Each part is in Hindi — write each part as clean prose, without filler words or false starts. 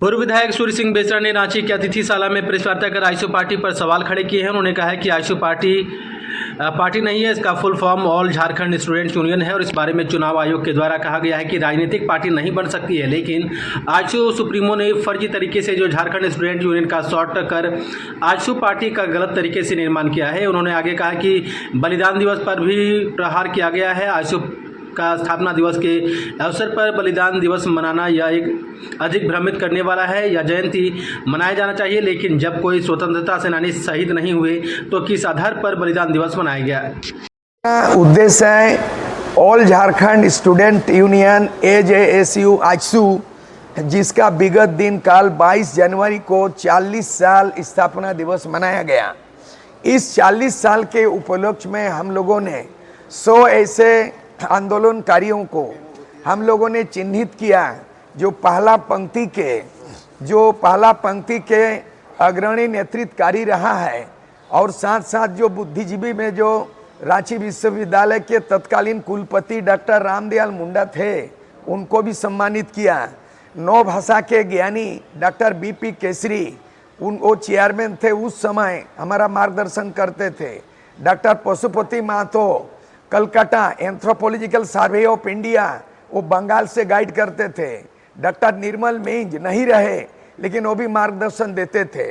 पूर्व विधायक सूर्य सिंह बेसरा ने रांची की अतिथिशाला में प्रेस वार्ता कर आईएसओ पार्टी पर सवाल खड़े किए हैं। उन्होंने कहा है कि आईएसओ पार्टी नहीं है, इसका full form all Jharkhand students union है और इस बारे में चुनाव आयोग के द्वारा कहा गया है कि राजनीतिक पार्टी नहीं बन सकती है। लेकिन आईएसओ सुप्रीमो ने फर्जी तरीके से जो झारखंड स्टूडेंट यूनियन का शॉर्ट कर आईएसओ पार्टी का गलत तरीके से निर्माण किया है। उन्होंने आगे कहा कि बलिदान दिवस पर भी प्रहार किया गया है। आईएसओ का स्थापना दिवस के अवसर पर बलिदान दिवस मनाना यह एक अधिक भ्रमित करने वाला है। यह जयंती मनाया जाना चाहिए, लेकिन जब कोई स्वतंत्रता सेनानी शहीद नहीं हुए तो किस आधार पर बलिदान दिवस मनाया गया। उद्देश्य है all Jharkhand student union AJSU ISU, जिसका विगत दिन काल 22 जनवरी को 40 साल स्थापना दिवस मनाया गया। इस 40 साल के उपलक्ष्य में हम लोगों ने 100 ऐसे आंदोलनकारियों को हम लोगों ने चिन्हित किया जो पहला पंक्ति के अग्रणी नेतृत्वकारी रहा है, और साथ साथ जो बुद्धिजीवी में जो रांची विश्वविद्यालय के तत्कालीन कुलपति डॉक्टर रामदयाल मुंडा थे, उनको भी सम्मानित किया। 9 भाषा के ज्ञानी डॉक्टर BP केसरी, वो चेयरमैन थे, उस समय हमारा मार्गदर्शन करते थे। Doctor Pashupati Mahato Calcutta anthropological survey of India, वो बंगाल से गाइड करते थे। डॉक्टर निर्मल मिंज नहीं रहे, लेकिन वो भी मार्गदर्शन देते थे।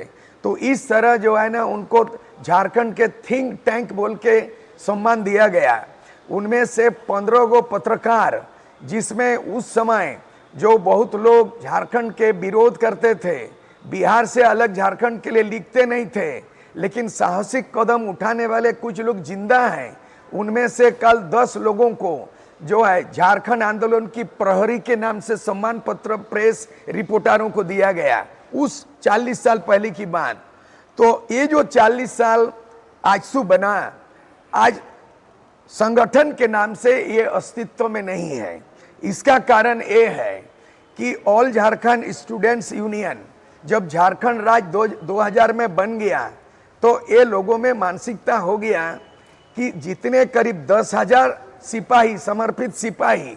तो इस तरह जो है ना, उनको झारखंड के थिंक टैंक बोल के सम्मान दिया गया। उनमें से 15 गो पत्रकार, जिसमें उस समय जो बहुत लोग झारखंड के विरोध करते थे, बिहार से अलग झारखंड के लिए लिखते नहीं थे, लेकिन साहसिक कदम उठाने वाले कुछ लोग जिंदा हैं। उनमें से कल 10 लोगों को जो है झारखंड आंदोलन की प्रहरी के नाम से सम्मान पत्र प्रेस रिपोर्टरों को दिया गया, उस 40 साल पहले की बात। तो ये जो 40 साल आईएसयू बना, आज संगठन के नाम से ये अस्तित्व में नहीं है। इसका कारण ये है कि ऑल झारखंड स्टूडेंट्स यूनियन जब झारखंड राज्य 2000 में बन गया, तो ये लोगों में मानसिकता हो गया कि जितने करीब 10,000 सिपाही, समर्पित सिपाही,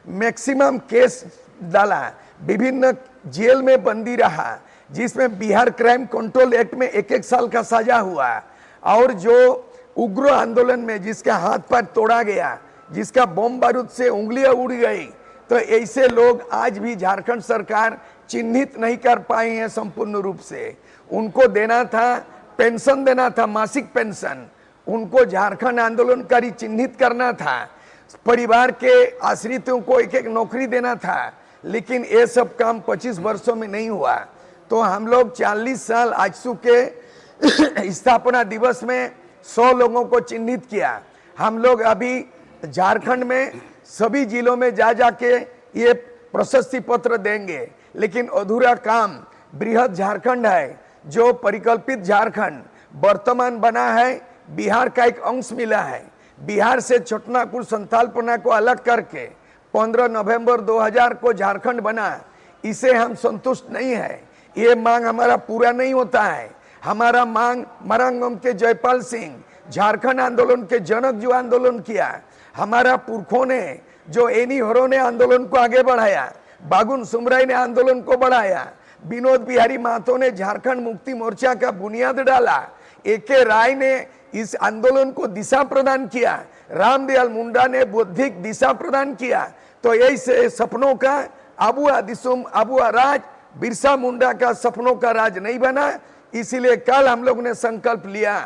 मैक्सिमम केस डाला, विभिन्न जेल में बंदी रहा, जिसमें बिहार क्राइम कंट्रोल एक्ट में 1-1 साल का सजा हुआ, और जो उग्र आंदोलन में जिसका हाथ पैर तोड़ा गया, जिसका बम बारूद से उंगलियां उड़ गई, तो ऐसे लोग आज भी झारखंड सरकार चिन्हित नहीं कर पाई है संपूर्ण रूप से। उनको देना था, पेंशन देना था, मासिक पेंशन, उनको झारखंड आंदोलनकारी चिन्हित करना था, परिवार के आश्रितों को एक नौकरी देना था, लेकिन ये सब काम 25 वर्षों में नहीं हुआ। तो हम लोग 40 साल आईएसयू के स्थापना दिवस में 100 लोगों को चिन्हित किया। हम लोग अभी झारखंड में सभी जिलों में जाके ये प्रशस्ति पत्र देंगे, लेकिन अधूरा काम बृहद झारखंड है, जो परिकल्पित झारखंड वर्तमान बना है, बिहार का एक अंश मिला है। बिहार से छोटनागपुर संथालपना को अलग करके 15 नवंबर 2000 को झारखंड बना, इसे हम संतुष्ट नहीं है। ये मांग हमारा पूरा नहीं होता है। हमारा मांग मरांगम के जयपाल सिंह, झारखंड आंदोलन के जनक जो आंदोलन किया, हमारा पुरखों ने जो एनी हरो ने आंदोलन को आगे बढ़ाया, बागुन सुमराई ने आंदोलन को बढ़ाया, विनोद बिहारी महतो ने झारखंड मुक्ति मोर्चा का बुनियाद डाला, AK राय ने इस आंदोलन को दिशा प्रदान किया, रामदयाल मुंडा ने बौद्धिक दिशा प्रदान किया। तो ऐसे सपनों का अबुआ दिसुम अबुआ राज, बिरसा मुंडा का सपनों का राज नहीं बना। इसीलिए कल हम लोग ने संकल्प लिया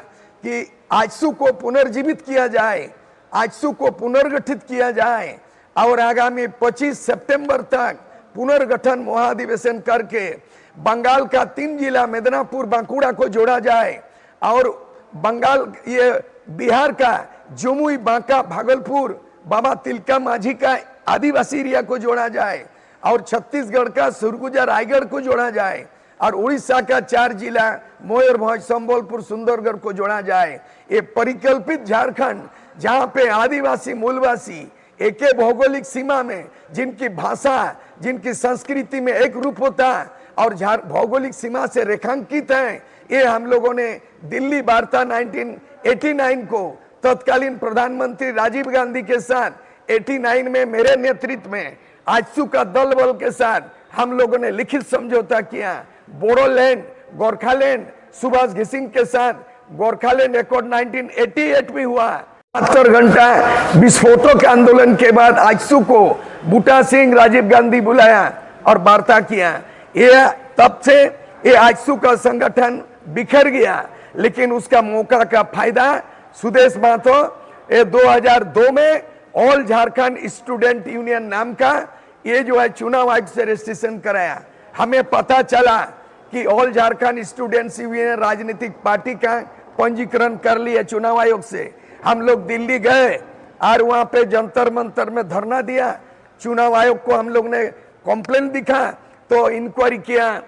कि आईएसयू को पुनर्जीवित किया जाए, आईएसयू को पुनर्गठित किया जाए, और आगामी 25 सितंबर तक पुनर्गठन महाधिवेशन करके बंगाल का 3 जिला मिदनापुर, बांकुड़ा को जोड़ा जाए, और बंगाल ये बिहार का जमुई, बांका, भागलपुर, बाबा तिलका माझी का आदिवासी एरिया को जोड़ा जाए, और छत्तीसगढ़ का सुरगुजा, रायगढ़ को जोड़ा जाए, और उड़ीसा का 4 जिला मयूरभंज, संबलपुर, सुंदरगढ़ को जोड़ा जाए। ये परिकल्पित झारखंड, जहाँ पे आदिवासी मूलवासी एक भौगोलिक सीमा में, जिनकी भाषा, जिनकी संस्कृति में एक रूप होता और भौगोलिक सीमा से रेखांकित है, ये हम लोगों ने दिल्ली वार्ता 1989 को तत्कालीन प्रधानमंत्री राजीव गांधी के साथ 89 में मेरे नेतृत्व में आईएसयू का दल बल के साथ हम लोगों ने लिखित समझौता किया। बोडोलैंड, गोरखालैंड, सुभाष घिसिंग के साथ गोरखालैंड एकॉर्ड 1988 में हुआ। 72 घंटा विस्फोटक आंदोलन के बाद आजसू को बूटा सिंह, राजीव गांधी बुलाया और वार्ता किया। ये तब से ये आजसू का संगठन बिखर गया, लेकिन उसका मौका का फायदा सुदेश महतो ये 2002 में ऑल झारखंड स्टूडेंट यूनियन नाम का ये जो है चुनाव आयोग से रजिस्ट्रेशन कराया। हमें पता चला कि ऑल झारखंड स्टूडेंट्स यूनियन राजनीतिक पार्टी का पंजीकरण कर लिया चुनाव आयोग से। हम लोग दिल्ली गए और वहां पे जंतर मंतर में धरना दिया। चुनाव आयोग को हम लोग ने कंप्लेन दिखा तो इंक्वायरी किया,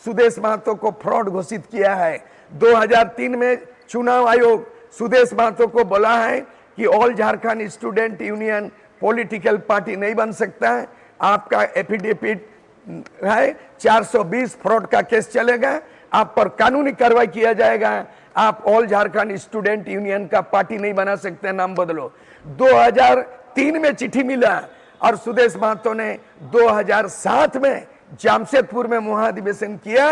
सुदेश महतो को फ्रॉड घोषित किया है। 2003 में चुनाव आयोग सुदेश महतो को बोला है कि all Jharkhand student union political party नहीं बन सकता है, आपका एफिडेविट है 420 फ्रॉड का केस चलेगा, आप पर कानूनी कार्रवाई किया जाएगा, आप ऑल झारखंड स्टूडेंट यूनियन का पार्टी नहीं बना सकते, नाम बदलो। 2003 में चिट्ठी मिला और सुदेश महतो ने 2007 में जमशेदपुर में महाधिवेशन किया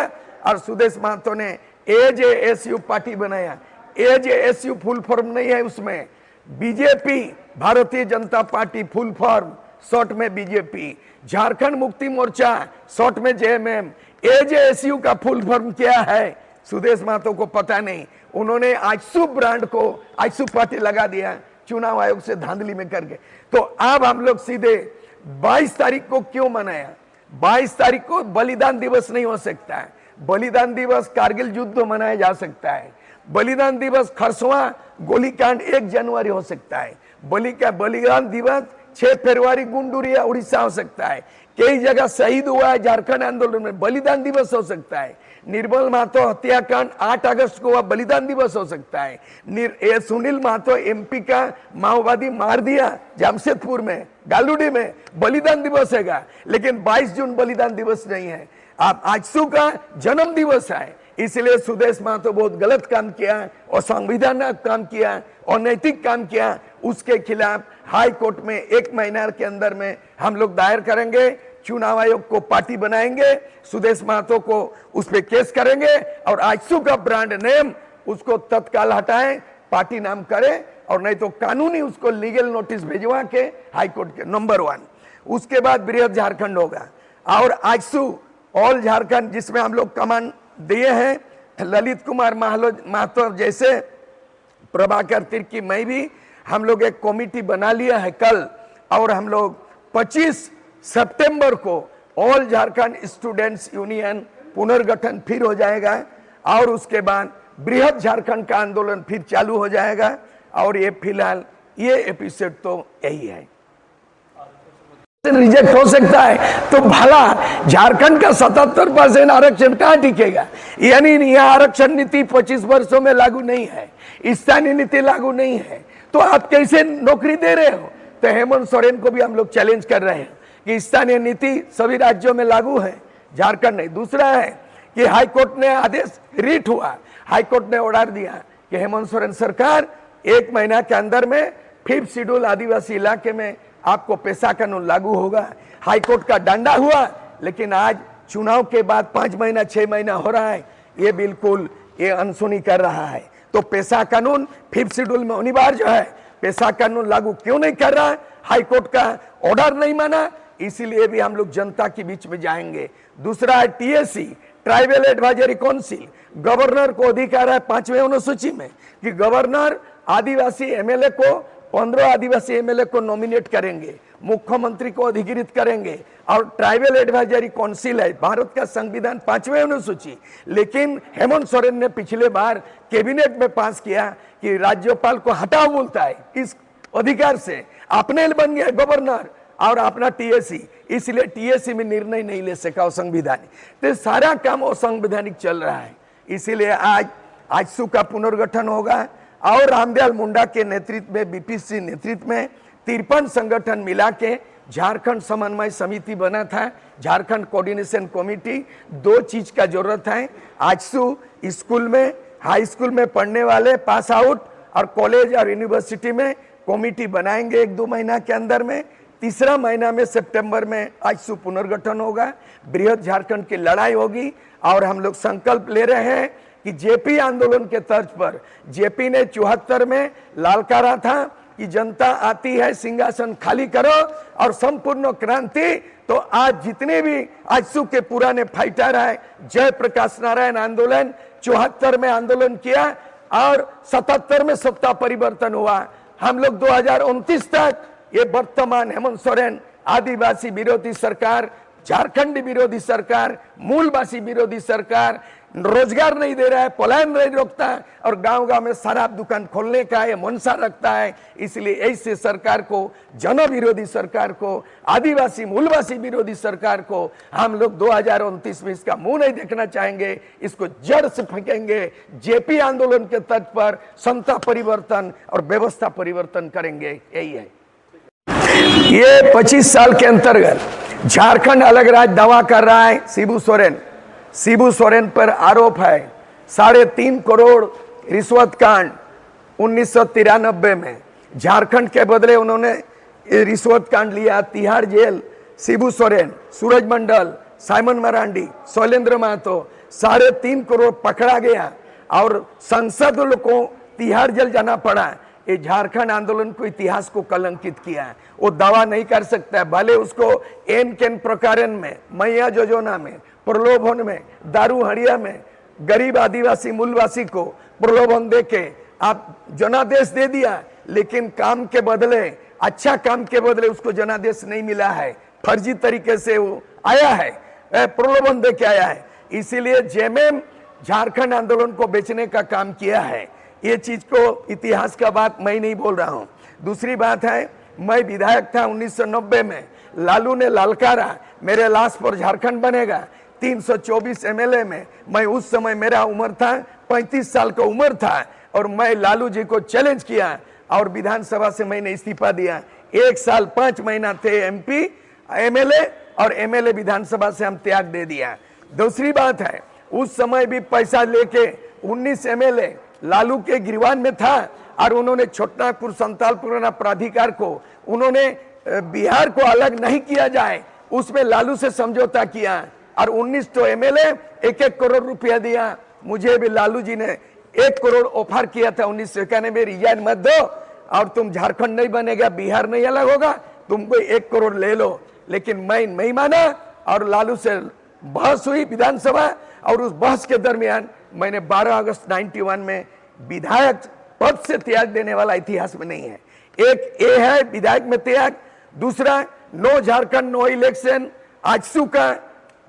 और सुदेश महतो ने एजेएसयू पार्टी बनाया। एजेएसयू फुल फॉर्म नहीं है, उसमें BJP, Bharatiya Janata party full form, short में बीजेपी, झारखंड मुक्ति मोर्चा शॉर्ट में जेएमएम। एजेएसयू का फुल फॉर्म क्या है सुदेश महतो को पता नहीं। उन्होंने आजसू ब्रांड को आजसू पार्टी लगा दिया चुनाव आयोग से धांधली में करके। तो अब हम लोग सीधे 22 तारीख को क्यों मनाया? 22 तारीख को बलिदान दिवस नहीं हो सकता है। बलिदान दिवस कारगिल युद्ध मनाया जा सकता है। बलिदान दिवस खरसवा गोलीकांड 1 जनवरी हो सकता है। बलिदान दिवस 6 फरवरी गुंडूरिया उड़ीसा हो सकता है। कई जगह शहीद हुआ है झारखंड आंदोलन में, बलिदान दिवस हो सकता है। निर्मल महतो हत्याकांड 8 अगस्त को हुआ, बलिदान दिवस हो सकता है। सुनील महतो एमपी का माओवादी मार दिया जमशेदपुर में, गालूडी में, बलिदान दिवस है। लेकिन 22 जून बलिदान दिवस नहीं है, आप आजसू का जन्म दिवस है। इसलिए सुदेश महतो बहुत गलत काम किया और संविधानिक काम किया और नैतिक काम किया। उसके खिलाफ हाई कोर्ट में 1 महीना के अंदर में हम लोग दायर करेंगे। चुनाव आयोग को पार्टी बनाएंगे, सुदेश महतो को उस पर केस करेंगे और आजसू का ब्रांड नेम उसको तत्काल हटाएं, पार्टी नाम करें, और नहीं तो कानूनी उसको लीगल नोटिस भिजवा के हाई कोर्ट के। नंबर 1। उसके बाद बृहद झारखंड होगा और आजसू ऑल झारखंड जिसमें हम लोग कमान दिए हैं, ललित कुमार महतो जैसे, प्रभाकर तिर्की, मैं भी, हम लोग एक कमेटी बना लिया है कल, और हम लोग 25 सितंबर को ऑल झारखंड स्टूडेंट्स यूनियन पुनर्गठन फिर हो जाएगा और उसके बाद बृहद झारखंड का आंदोलन फिर चालू हो जाएगा। और ये फिलहाल ये एपिसोड तो यही है। रिजेक्ट हो सकता है तो भला झारखंड का 77% आरक्षण कहाँ टिकेगा? यानी यह आरक्षण नीति 25 वर्षों में लागू नहीं है, स्थानीय नीति लागू नहीं है, तो आप कैसे नौकरी दे रहे हो? तो हेमंत सोरेन को भी हम लोग चैलेंज कर रहे हैं कि स्थानीय नीति सभी राज्यों में लागू है, झारखंड नहीं। दूसरा है कि हाईकोर्ट ने आदेश, रिट हुआ, हाईकोर्ट ने ऑर्डर दिया कि हेमंत सोरेन सरकार 1 महीना के अंदर में 5th शेड्यूल आदिवासी इलाके में आपको पेशा कानून लागू होगा। हाईकोर्ट का डंडा हुआ, लेकिन आज चुनाव के बाद 5 महीना 6 महीना हो रहा है, ये बिल्कुल ये अनसुनी कर रहा है। तो पेशा कानून 5th शेड्यूल में अनिवार्य है, पेशा कानून लागू क्यों नहीं कर रहा है? हाईकोर्ट का ऑर्डर नहीं माना, इसीलिए भी हम लोग जनता के बीच में जाएंगे। दूसरा है TAC, tribal advisory council. Governor को अधिकार है 5वें अनुसूची में कि गवर्नर आदिवासी एमएलए को 15 आदिवासी एमएलए को नॉमिनेट करेंगे, मुख्यमंत्री को अधिकृत करेंगे। और ट्राइबल एडवाइजरी काउंसिल है, भारत का संविधान 5वें अनुसूची। लेकिन हेमंत सोरेन ने पिछले बार कैबिनेट में पास किया कि राज्यपाल को हटाओ बोलता है इस अधिकार से, अपने बन गया गवर्नर और अपना टीएसी, इसलिए टीएसी में निर्णय नहीं ले सका असंवैधानिक। तो सारा काम असंवैधानिक चल रहा है। इसीलिए आज आजसू का पुनर्गठन होगा और रामदयाल मुंडा के नेतृत्व में, बीपीसी नेतृत्व में 53 संगठन मिला के झारखंड समन्वय समिति बना था, झारखंड कोऑर्डिनेशन कमेटी। 2 चीज का जरूरत है, आजसू स्कूल में, हाई स्कूल में पढ़ने वाले पास आउट और कॉलेज और यूनिवर्सिटी में कमेटी बनाएंगे 1-2 महीना के अंदर में। तीसरा महीना में सितंबर में आईएसयू पुनर्गठन होगा, बृहद झारखंड की लड़ाई होगी और हम लोग संकल्प ले रहे हैं कि जेपी आंदोलन के तर्ज पर जेपी ने 74 में ललकारा था कि जनता आती है सिंहासन खाली करो और संपूर्ण क्रांति। तो आज जितने भी आईएसयू के पुराने फाइटर है, जयप्रकाश नारायण आंदोलन 74 में आंदोलन किया और 77 में सत्ता परिवर्तन हुआ। हम लोग 2029 तक ये वर्तमान हेमंत सोरेन आदिवासी विरोधी सरकार, झारखंड विरोधी सरकार, मूलवासी विरोधी सरकार रोजगार नहीं दे रहा है, पलायन नहीं रोकता है और गांव-गांव में शराब दुकान खोलने का ये मनसा रखता है। इसलिए ऐसे सरकार को, जन विरोधी सरकार को, आदिवासी मूलवासी विरोधी सरकार को हम लोग 2029 में इसका मुंह नहीं देखना चाहेंगे, इसको जड़ से फेंकेंगे। जेपी आंदोलन के तर्ज पर सत्ता परिवर्तन और व्यवस्था परिवर्तन करेंगे, यही है। ये 25 साल के अंतर्गत झारखंड अलग राज्य दावा कर रहा है। शिबू सोरेन पर आरोप है 3.5 करोड़ रिश्वत कांड 1993 में झारखंड के बदले उन्होंने रिश्वत कांड लिया। तिहाड़ जेल शिबू सोरेन, सूरज मंडल, साइमन मरांडी, शैलेंद्र महतो 3.5 करोड़ पकड़ा गया और संसद को तिहाड़ जेल जाना पड़ा। ये झारखंड आंदोलन को, इतिहास को कलंकित किया है। वो दावा नहीं कर सकता है, भले उसको एन केन प्रकरण में, मैया योजना में, प्रलोभन में, दारू हड़िया में गरीब आदिवासी मूलवासी को प्रलोभन देके आप जनादेश दे दिया, लेकिन काम के बदले, अच्छा काम के बदले उसको जनादेश नहीं मिला है। फर्जी तरीके से वो आया है, प्रलोभन दे के आया है। इसीलिए जेएमएम झारखंड आंदोलन को बेचने का काम किया है। ये चीज को, इतिहास का बात मैं नहीं बोल रहा हूं। दूसरी बात है, मैं विधायक था 1990 में, लालू ने ललकारा मेरे लाश पर झारखंड बनेगा। 324 एमएलए में मैं, उस समय मेरा उम्र था 35 साल का उम्र था और मैं लालू जी को चैलेंज किया और विधानसभा से मैंने इस्तीफा दिया। 1 साल 5 महीना थे एमपी, एमएलए और एमएलए विधानसभा से हम त्याग दे दिया। दूसरी बात है, उस समय भी पैसा लेके 19 एमएलए लालू के गिरवान में था और उन्होंने छोटनागपुर संताल पुराना प्राधिकार को, उन्होंने बिहार को अलग नहीं किया जाए, उसमें लालू से समझौता किया और 19 तो एमएलए 1-1 करोड़ रुपया दिया। मुझे भी लालू जी ने 1 करोड़ ऑफर किया था 1991 रिजाइन मत दो और तुम झारखंड नहीं बनेगा, बिहार नहीं अलग होगा, तुमको 1 करोड़ ले लो। लेकिन मैं नहीं माना और लालू से बहस हुई विधानसभा और उस बहस के दरमियान मैंने 12 अगस्त 91 में विधायक पद से त्याग देने वाला इतिहास में नहीं है। एक ये है विधायक में त्याग, दूसरा no Jharkhand no election, AJSU का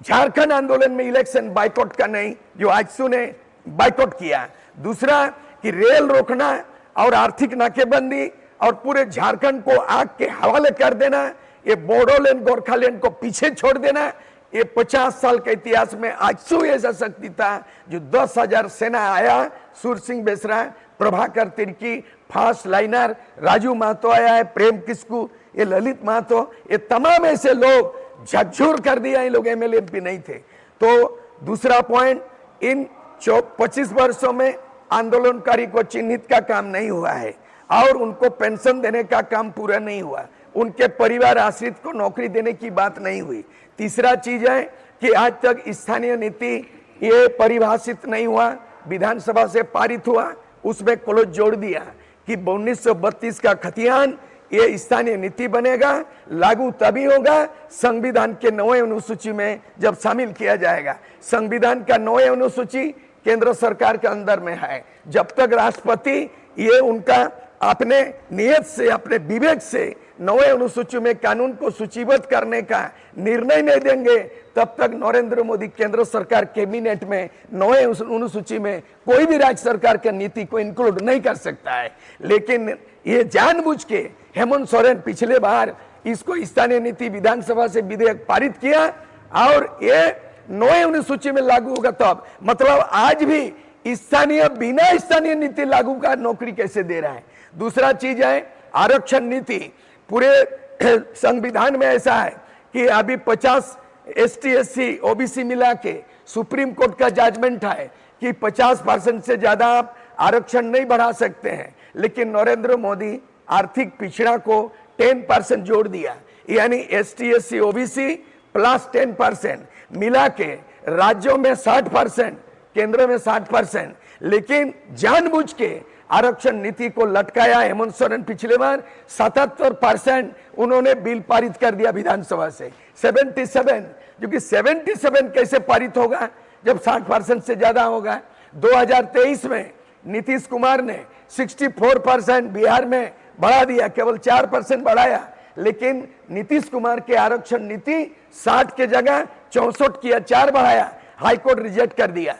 झारखंड आंदोलन में इलेक्शन बाइकआउट का नहीं, जो आजसू ने बाइकआउट किया। दूसरा कि रेल रोकना और आर्थिक नाकेबंदी और पूरे झारखंड को आग के हवाले कर देना, ये बोडोलैंड गोरखालैंड को पीछे छोड़ देना। ये 50 साल के इतिहास में आजसू ऐसा शक्ति था जो 10,000 सेना आया, सूर सिंह बेसरा, प्रभाकर तिर्की, फास्ट लाइनर, राजू महतो आया है, प्रेम किस्कू, ये ललित महतो, ये तमाम ऐसे लोग झकझोर कर दिया। इन लोग एमएलए एमपी नहीं थे। तो दूसरा पॉइंट, इन 25 वर्षों में आंदोलनकारी को चिन्हित का काम नहीं हुआ है और उनको पेंशन देने का काम पूरा नहीं हुआ, उनके परिवार आश्रित को नौकरी देने की बात नहीं हुई। तीसरा चीज है कि आज तक स्थानीय नीति ये परिभाषित नहीं हुआ, विधानसभा से पारित हुआ, उसमें क्लोज जोड़ दिया कि 1932 का खतियान ये स्थानीय नीति बनेगा, लागू तभी होगा संविधान के 9वें अनुसूची में जब शामिल किया जाएगा। संविधान का 9वें अनुसूची केंद्र सरकार के अंदर में है। जब तक राष्ट्रपति ये उनका अपने नियत से, अपने विवेक से 9वें अनुसूची में कानून को सूचीबद्ध करने का निर्णय नहीं देंगे, तब तक नरेंद्र मोदी केंद्र सरकार कैबिनेट में 9वें अनुसूची में कोई भी राज्य सरकार के नीति को इंक्लूड नहीं कर सकता है। लेकिन ये जानबूझ के हेमंत सोरेन पिछले बार इसको स्थानीय नीति विधानसभा से विधेयक पारित किया और ये 9वें अनुसूची में लागू होगा तब, मतलब आज भी स्थानीय, बिना स्थानीय नीति लागू का नौकरी कैसे दे रहा है। दूसरा चीज है आरक्षण नीति। पूरे संविधान में ऐसा है कि अभी 50 ST SC OBC मिला के सुप्रीम कोर्ट का जजमेंट है कि 50% से ज्यादा आप आरक्षण नहीं बढ़ा सकते हैं, लेकिन नरेंद्र मोदी आर्थिक पिछड़ा को 10% जोड़ दिया। यानी ST SC OBC प्लस 10% मिला के राज्यों में 60%, केंद्र में 60%, लेकिन जानबूझ के आरक्षण नीति को लटकाया। हेमंत सोरेन पिछले बार 77% उन्होंने बिल पारित कर दिया विधानसभा से। 77, क्योंकि 77 कैसे पारित होगा जब 60% से ज्यादा होगा। 2023 में नीतीश कुमार ने 64% बिहार में बढ़ा दिया, केवल 4% बढ़ाया, लेकिन नीतीश कुमार के आरक्षण नीति 60 के जगह 64 किया, 4 बढ़ाया, हाईकोर्ट रिजेक्ट कर दिया।